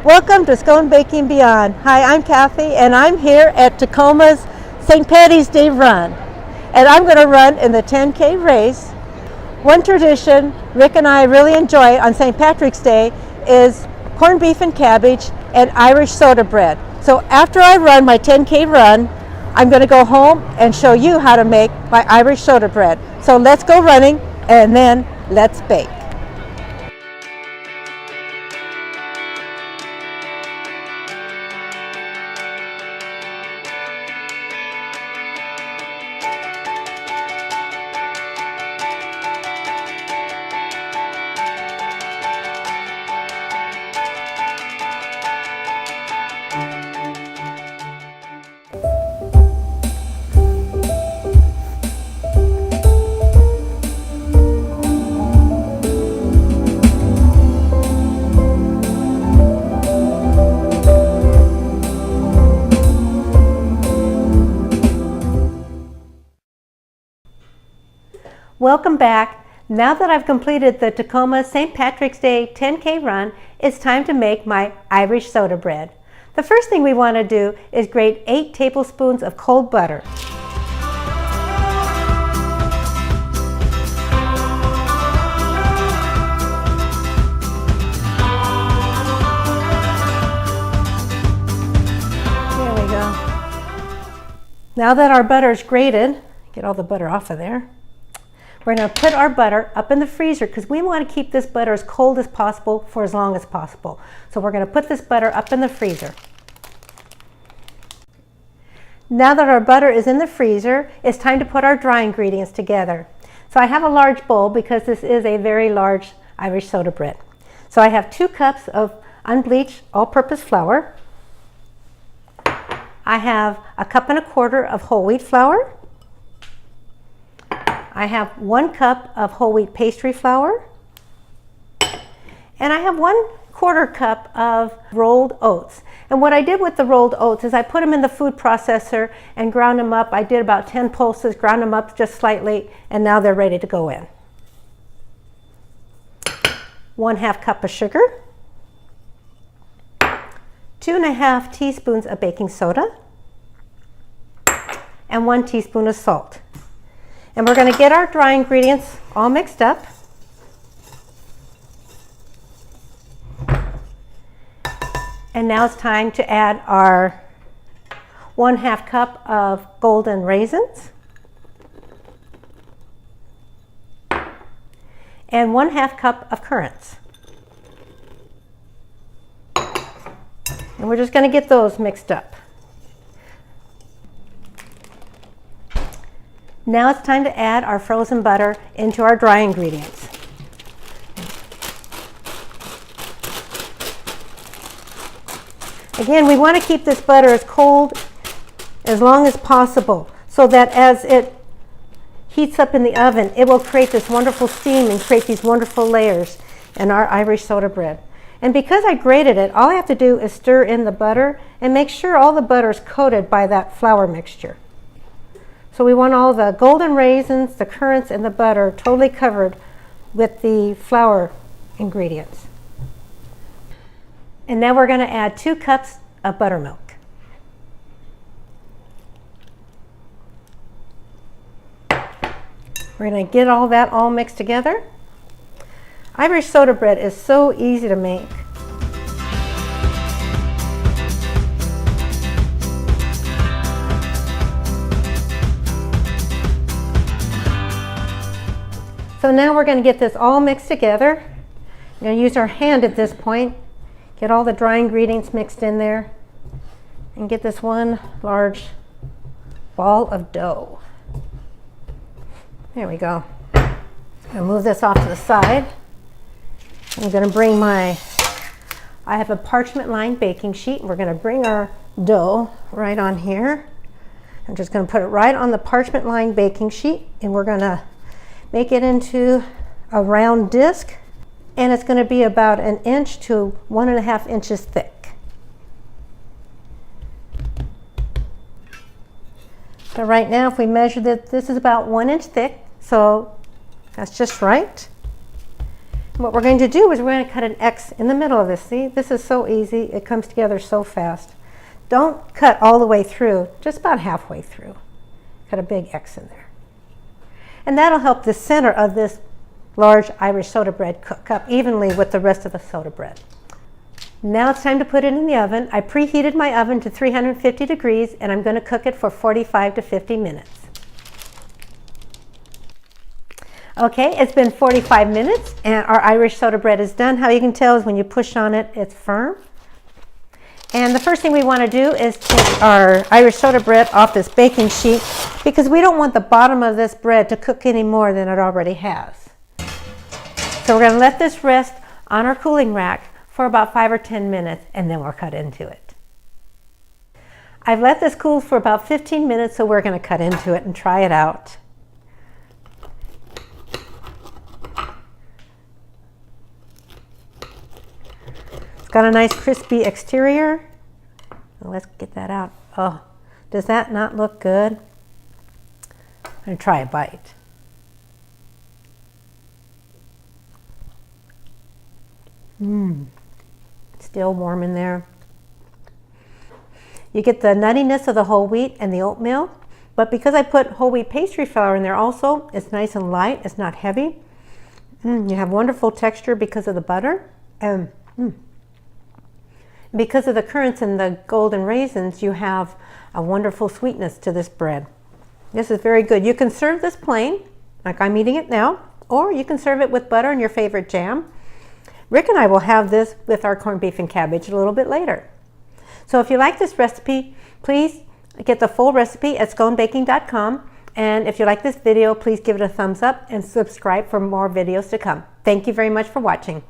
Welcome to Scone Baking Beyond. Hi, I'm Kathy, and I'm here at Tacoma's St. Patty's Day Run. And I'm going to run in the 10K race. One tradition Rick and I really enjoy on St. Patrick's Day is corned beef and cabbage and Irish soda bread. So after I run my 10K run, I'm going to go home and show you how to make my Irish soda bread. So let's go running and then let's bake. Welcome back. Now that I've completed the Tacoma St. Patrick's Day 10K run, it's time to make my Irish soda bread. The first thing we want to do is grate 8 tablespoons of cold butter. There we go. Now that our butter is grated, get all the butter off of there. We're going to put our butter up in the freezer because we want to keep this butter as cold as possible for as long as possible. So we're going to put this butter up in the freezer. Now that our butter is in the freezer, it's time to put our dry ingredients together. So I have a large bowl because this is a very large Irish soda bread. So I have 2 cups of unbleached all-purpose flour. I have a 1.25 cups of whole wheat flour. I have 1 cup of whole wheat pastry flour, and I have 1/4 cup of rolled oats. And what I did with the rolled oats is I put them in the food processor and ground them up. I did about 10 pulses, ground them up just slightly, and now they're ready to go in. 1/2 cup of sugar, 2.5 teaspoons of baking soda, and 1 teaspoon of salt. And we're going to get our dry ingredients all mixed up. And now it's time to add our 1/2 cup of golden raisins and 1/2 cup of currants. And we're just going to get those mixed up. Now it's time to add our frozen butter into our dry ingredients. Again, we want to keep this butter as cold as long as possible so that as it heats up in the oven, it will create this wonderful steam and create these wonderful layers in our Irish soda bread. And because I grated it, all I have to do is stir in the butter and make sure all the butter is coated by that flour mixture. So we want all the golden raisins, the currants, and the butter totally covered with the flour ingredients. And now we're going to add 2 cups of buttermilk. We're going to get all that all mixed together. Irish soda bread is so easy to make. So now we're going to get this all mixed together. We're going to use our hand at this point, get all the dry ingredients mixed in there, and get this one large ball of dough. There we go. I'm going to move this off to the side. I'm going to bring I have a parchment lined baking sheet. We're going to bring our dough right on here. I'm just going to put it right on the parchment lined baking sheet, and we're going to make it into a round disc, and it's going to be about 1 inch to 1.5 inches thick. So right now, if we measure that, this is about 1 inch thick, so that's just right. What we're going to do is we're going to cut an X in the middle of this. See, this is so easy. It comes together so fast. Don't cut all the way through, just about halfway through. Cut a big X in there. And that'll help the center of this large Irish soda bread cook up evenly with the rest of the soda bread. Now it's time to put it in the oven. I preheated my oven to 350 degrees and I'm going to cook it for 45 to 50 minutes. Okay, it's been 45 minutes and our Irish soda bread is done. How you can tell is when you push on it, it's firm. And the first thing we want to do is take our Irish soda bread off this baking sheet because we don't want the bottom of this bread to cook any more than it already has. So we're going to let this rest on our cooling rack for about 5 or 10 minutes and then we'll cut into it. I've let this cool for about 15 minutes, so we're going to cut into it and try it out. It's got a nice crispy exterior. Let's get that out. Oh, does that not look good? I'm going to try a bite. Still warm in there. You get the nuttiness of the whole wheat and the oatmeal, but because I put whole wheat pastry flour in there also, it's nice and light, it's not heavy. You have wonderful texture because of the butter. And because of the currants and the golden raisins, you have a wonderful sweetness to this bread. This is very good. You can serve this plain, like I'm eating it now, or you can serve it with butter and your favorite jam. Rick and I will have this with our corned beef and cabbage a little bit later. So if you like this recipe, please get the full recipe at sconebaking.com. And if you like this video, please give it a thumbs up and subscribe for more videos to come. Thank you very much for watching.